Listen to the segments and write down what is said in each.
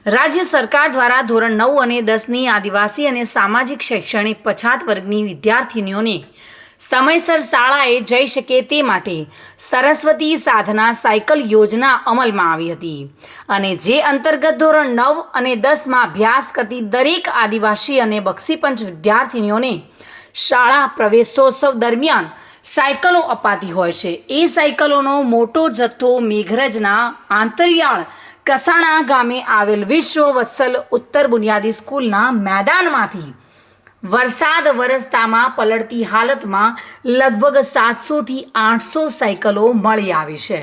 રાજ્ય સરકાર દ્વારા ધોરણ 9 અને 10ની આદિવાસી અને સામાજિક શૈક્ષણિક પછાત વર્ગની વિદ્યાર્થીનીઓને સમયસર શાળાએ જઈ શકે તે માટે સરસ્વતી સાધના સાયકલ યોજના અમલમાં આવી હતી અને જે અંતર્ગત ધોરણ 9 અને 10માં અભ્યાસ કરતી દરેક આદિવાસી અને બક્ષીપંચ વિદ્યાર્થીનીઓને શાળા પ્રવેશોત્સવ દરમિયાન સાયકલો અપાતી હોય છે। એ સાયકલોનો મોટો જથ્થો મેઘરજના આંતરિયાળ કસાણા ગામે આવેલ વિશ્વ વત્સલ ઉત્તર બુનિયાદી સ્કૂલના મેદાનમાંથી વરસાદ વરસતામાં પલળતી હાલતમાં લગભગ 700થી 800 સાયકલો મળી આવી છે।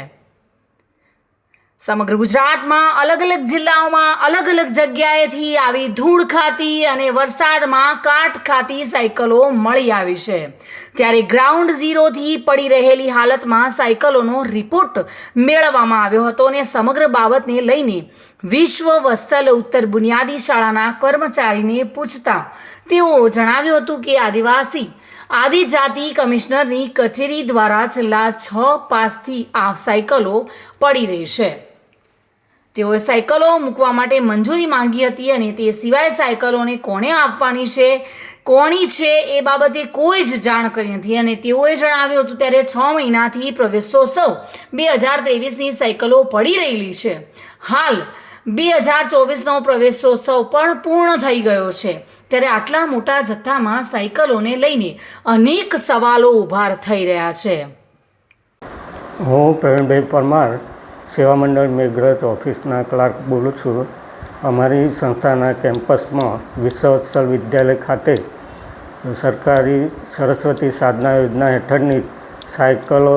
સમગ્ર ગુજરાતમાં અલગ અલગ જિલ્લાઓમાં અલગ અલગ જગ્યાએથી આવી ધૂળ ખાતી અને વરસાદમાં કાટ ખાતી સાયકલો મળી આવી છે। ત્યારે ગ્રાઉન્ડ ઝીરોથી પડી રહેલી હાલતમાં સાયકલોનો રિપોર્ટ મેળવવામાં આવ્યો હતો અને સમગ્ર બાબતને લઈને વિશ્વ વત્સલ ઉત્તર બુનિયાદી શાળાના કર્મચારીને પૂછતા તેઓ જણાવ્યું હતું કે આદિવાસી આદિજાતિ કમિશનરની કચેરી દ્વારા છેલ્લા 6 પાસથી આ સાયકલો પડી રહી છે। તેઓએ સાયકલો મૂકવા માટે મંજૂરી માંગી હતી અને તે સિવાય સાયકલોને કોણે આપવાની છે, કોની છે એ બાબતે કોઈ જ જાણ કરી નથી અને તેઓએ જણાવ્યું હતું ત્યારે 6 મહિનાથી પ્રવેશોત્સવ 2023ની સાયકલો પડી રહેલી છે। હાલ 2024નો પ્રવેશોત્સવ પણ પૂર્ણ થઈ ગયો છે ત્યારે આટલા મોટા જથ્થામાં સાયકલોને લઈને અનેક સવાલો ઊભા થઈ રહ્યા છે। હું પ્રવીણભાઈ પરમાર સેવા મંડળ મેઘરજ ઓફિસના ક્લાર્ક બોલું છું। અમારી સંસ્થાના કેમ્પસમાં વિશ્વવત્સલ વિદ્યાલય ખાતે સરકારી સરસ્વતી સાધના યોજના હેઠળની સાયકલો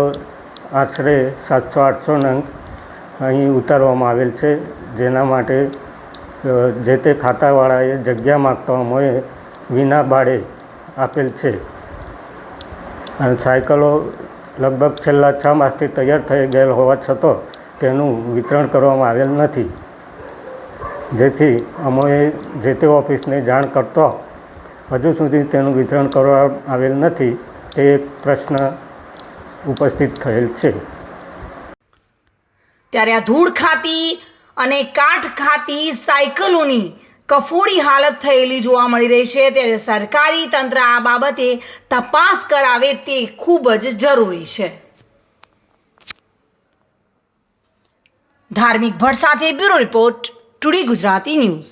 આશરે 700-800 નંગ અહીં ઉતારવામાં આવેલ છે, જેના માટે જે તે ખાતાવાળાએ જગ્યા માગતા અમોએ વિના ભાડે આપેલ છે અને સાયકલો લગભગ છેલ્લા 6 માસથી તૈયાર થઈ ગયેલ હોવા છતાં તેનું વિતરણ કરવામાં આવેલ નથી, જેથી અમોએ જે તે ઓફિસને જાણ કરતો હજુ સુધી તેનું વિતરણ કરવામાં આવેલ નથી તે એક પ્રશ્ન ઉપસ્થિત થયેલ છે। ત્યારે આ ધૂળ ખાતી અને કાટ ખાતી સાયકલોની કફોડી હાલત થયેલી જોવા મળી રહી છે ત્યારે સરકારી તંત્ર આ બાબતે તપાસ કરાવે તે ખૂબ જ જરૂરી છે। ધાર્મિક ભટ્ટ સાથે bureau report, today Gujarati news.